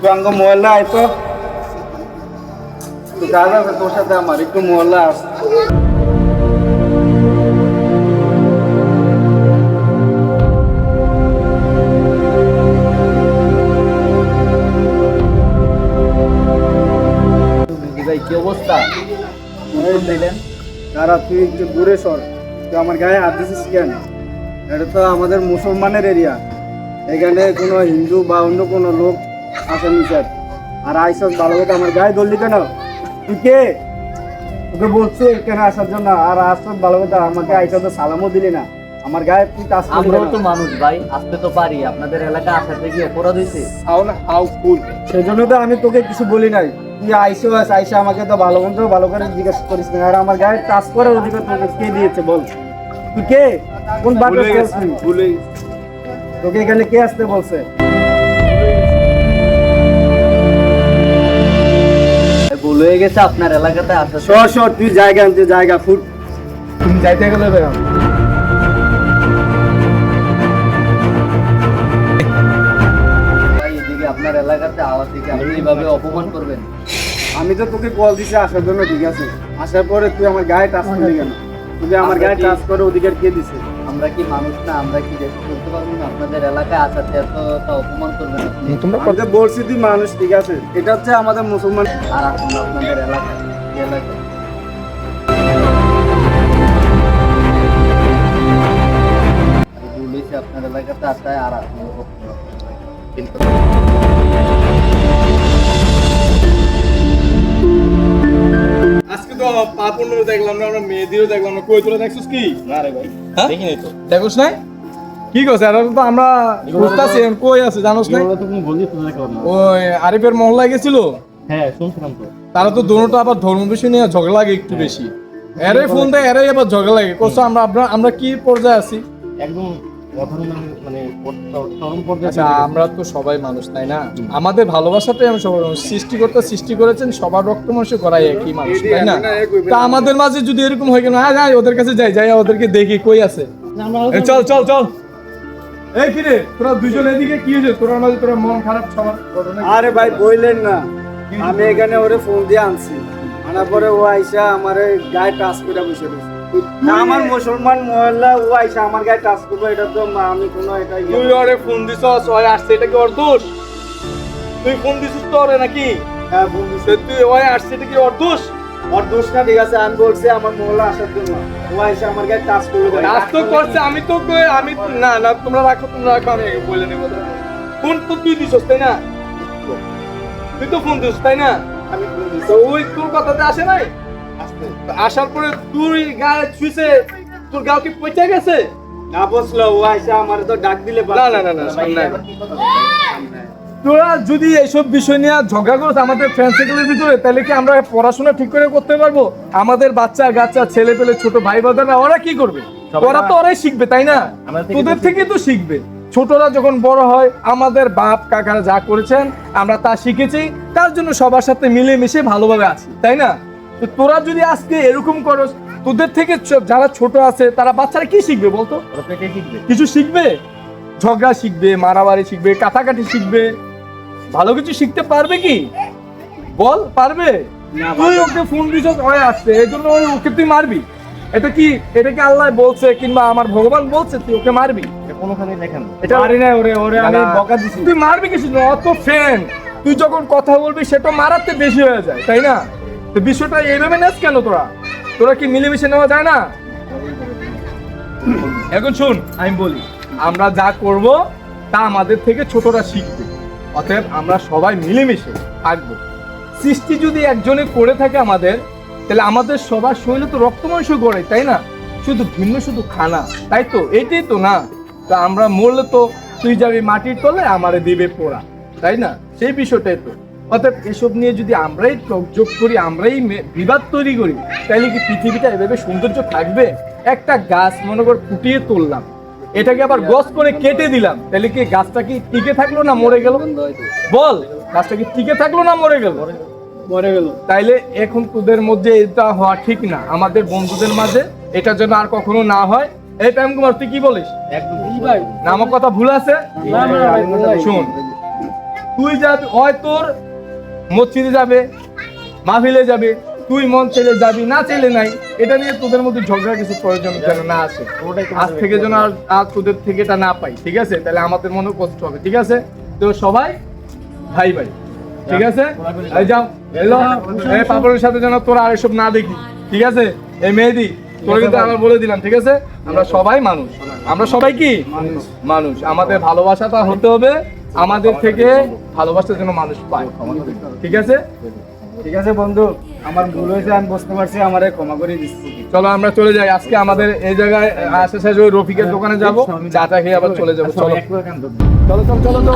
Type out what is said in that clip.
तुमको मोहल्ला है तो दादा से तो साथ हमारे को मोहल्ला ভাই কি অবস্থা দিলেন তারা তুই যে ঘুরে সর তুই আমার গায়ে হাত দিছিস কেন? এটা তো আমাদের মুসলমানের এরিয়া, এখানে কোনো হিন্দু বা অন্য কোনো লোক আসেন স্যার। আর আইসব ভালো কথা আমার গায়ে ধরলি কেন? তুই কে? তোকে বলছি এখানে আসার জন্য, আর আসব ভালো কথা আমাকে আইসব তো সালামও দিলি না, আমার গায়ে তুই টাচ করলি আমরাও কেন? তো মানুষ ভাই, আসতে তো পারি। আপনাদের এলাকা আসাতে কি অপরাধ হয়েছে? হাউসফুল, সেজন্য তো আমি তোকে কিছু বলি নাই। তুই আইসা আমাকে তো ভালো মন্দ ভালো করে জিজ্ঞাসা করিস না, আর আমার গায়ে টাচ করার অধিকার তোকে কে দিয়েছে বল? তুই কে? কোন বাটে ভুলে তোকে এখানে কে আসতে বলছে? ভুল হয়ে গেছে আপনার এলাকাতে আসা। সর তুই জায়গা আনতে জায়গা ফুট, তুমি যাইতে গেলে ভাই এদিকে আপনার এলাকাতে আওয়াজ থেকে আপনি এইভাবে অপমান করবেন? আমি তো তোকে কল দিছি আসার জন্য, ঠিক আছে? আসার পরে তুই আমার গায়ে টাচ করলি কেন? তুই আমার গায়ে টাচ করে অধিকার কে দিছে? আমরা কি মানুষ না? আমরা কি দেশে চলতে পারবো না? আপনাদের এলাকায় আসাতে এত অপমান করবেন আপনি? তোমরা বলছি তুই মানুষ, ঠিক আছে? এটা হচ্ছে আমাদের মুসলমান। আর আসুন আপনাদের এলাকায়, এই এলাকায় ভুল হয়েছে আপনার এলাকাতে আসায়। আর আসুন আজকে তো পাপনের দেখলাম না, আমরা মেয়েদেরও দেখলাম না। কই তোরা দেখছিস কি? না রে ভাই, হ্যাঁ? দেখিনি তো। দেখোস না কি করছে? আর তো আমরা বুঝতাছি কই আছে জানোস না? ওই আরিফের মহল্লায় গেছিল। হ্যাঁ শুনছিলাম তো। তারা তো দোনোটা আবার ধর্ম বিষয় নিয়ে ঝগড়া লাগে একটু বেশি। এরে ফোন দেয়, এরাই আবার ঝগড়া লাগে। কোথাও আমরা কি পর্যায়ে আছি? একদম মানে আচ্ছা, আমরা তো সবাই মানুষ, তাই না? আমাদের ভালোবাসাটাই আমি সবার মানুষ। সৃষ্টিকর্তা সৃষ্টি করেছেন সবার রক্ত মাংস করাই একই মানুষ, তাই না? তা আমাদের মাঝে যদি এরকম হয় কেন? যাই ওদের কাছে যাই ওদেরকে দেখি কই আছে। চল চল চল। এই কিরে তোরা দুজন এদিকে কি হয়েছে? তোরা মাঝে তোরা মন খারাপ সবার? আরে ভাই বললেন না, আমি এখানে ওরে ফোন দিয়ে আনছি, আনার পরে ও আইসা আমার গায়ে টাচ করে বসে রয়েছে। আমার মুসলমান মহল্লা, ও আইসা আমার গায়ে টাচ করবো, এটা তো আমি কোনো এটা তুই ওরে ফোন দিছস, ওই আসছে, এটা কি ওর দোষ? তুই ফোন দিছিস তো ওরে নাকি? হ্যাঁ ফোন দিছি। তুই ওই আসছে, এটা কি ওর দোষ? ওর দোষ না, ঠিক আছে? আমি বলছি আমার মহল্লা আসার জন্য, ও আইসা আমার গায়ে টাচ করবে। কাজ তো করছে, আমি না তোমরা রাখো, আমি বলে নেবো। ফোন তো তুই দিছস, তাই না? তুই তো ফোন দিছস, তাই না? আমি ফোন দিছি। তো ওই তোর কথাতে আসে নাই? আসার পরে তুই গায়ে ছুঁইছে, তোর গাও কি পচে গেছে? না বসলো, ও আইসা আমার তো ডাক দিলে না সামনে আয়। তোরা যদি এইসব বিষয় নিয়ে ঝগড়া করছ আমাদের ফ্রেন্ড সার্কেলের ভিতরে, তাহলে কি আমরা পড়াশোনা ঠিক করে করতে পারবো? আমাদের বাচ্চা কাচ্চা ছেলে পেলে ছোট ভাই বোনেরা ওরা কি করবে? ওরা তো ওরাই শিখবে, তাই না? তোদের থেকে তো শিখবে। ছোটরা যখন বড় হয়, আমাদের বাপ কাকারা যা করেছেন আমরা তা শিখেছি, তার জন্য সবার সাথে মিলেমিশে ভালোভাবে আছি, তাই না? তো তোরা যদি আজকে এরকম করস, তোদের থেকে যারা ছোট আছে তারা বাচ্চারা কি শিখবে বলতো? কিছু শিখবে? ঝগড়া শিখবে, মারামারি শিখবে, কাটাকাটি শিখবে, ভালো কিছু শিখতে পারবে কি? বল, পারবে? তুই ওকে ফোন দিছস, ওই আসছে, এই জন্য ওকে তুই মারবি? এটা কি আল্লাহ বলছে কিংবা আমার ভগবান বলছে তুই ওকে মারবি? কোনোখানে দেখেন এটা মারি না ওরে আমি বকা দিছি। তুই মারবি কিছু না, অত ফ্রেন্ড তুই যখন কথা বলবি সেটা মারাতে বেশি হয়ে যায়, তাই না? তো বিষয়টা এইভাবে নেস কেন? তোরা কি মিলেমিশে নেওয়া যায় না? এখন শুন, আমি বলি, আমরা যা করব তা আমাদের থেকে ছোটরা শিখবে। অতএব আমরা সবাই মিলেমিশে থাকবো। সৃষ্টি যদি একজনে করে থাকে আমাদের, তাহলে আমাদের সবার শরীরে তো রক্ত মাংস গড়ে, তাই না? শুধু খানা, তাই তো? এটাই তো না? তো আমরা মরলে তো তুই যাবি মাটির তলে, আমারে দিবে পোড়া, তাই না? সেই বিষয়টাই তো। অর্থাৎ এসব নিয়ে যদি আমরাই যোগ করি, আমরাই বিবাদ তৈরি করি, তাহলে কি পৃথিবীটা এভাবে সৌন্দর্য থাকবে? একটা গাছ মনে কর ফুটিয়ে তুললাম, এটাকে আবার গছ করে কেটে দিলাম, তাহলে কি গাছটা কি টিকে থাকলো না মরে গেল? বল, গাছটা কি টিকে থাকলো না মরে গেল? মরে গেল। তাইলে এখন তোদের মধ্যে এটা হওয়া ঠিক না, আমাদের বন্ধুদের মাঝে এটা যেন আর কখনো না হয়। এই প্রেম কুমার, তুই কি বলিস? ভাই না আমার কথা ভুল আছে? না না ভাই, শোন, তুই যাবি হয় তোর মসজিদে যাবে, মাহফিলে যাবে, তুই মন চাইলে যাবি, না চাইলে নাই। এটা নিয়ে তোদের মধ্যে ঝগড়া কিছু প্রয়োজন যেন না আসে। আজ থেকে যেন আর তোদের থেকে এটা না পাই, ঠিক আছে? তাহলে আমাদের মনে কষ্ট হবে, ঠিক আছে? তো সবাই ভাই ভাই, ঠিক আছে? এই যাও, এলো এই পাপড়ের সাথে যেন তোরা আর এসব না দেখি, ঠিক আছে? এই মেহেদি, তোরা কিন্তু আমরা বলে দিলাম, ঠিক আছে? আমরা সবাই মানুষ, আমরা সবাই কি মানুষ। আমাদের ভালোবাসাটা হতে হবে, আমাদের থেকে ভালোবাসার জন্য মানুষ পায়, ঠিক আছে? ঠিক আছে বন্ধু, আমার ভুল হয়েছে, আমি বুঝতে পারছি, আমারে ক্ষমা করে দিচ্ছি। চলো আমরা চলে যাই। আজকে আমাদের এই জায়গায় আসে শেষ ওই রফিকের দোকানে যাবো, চাটা খেয়ে আবার চলে যাবো। চলো চলো চলো চলো চলো।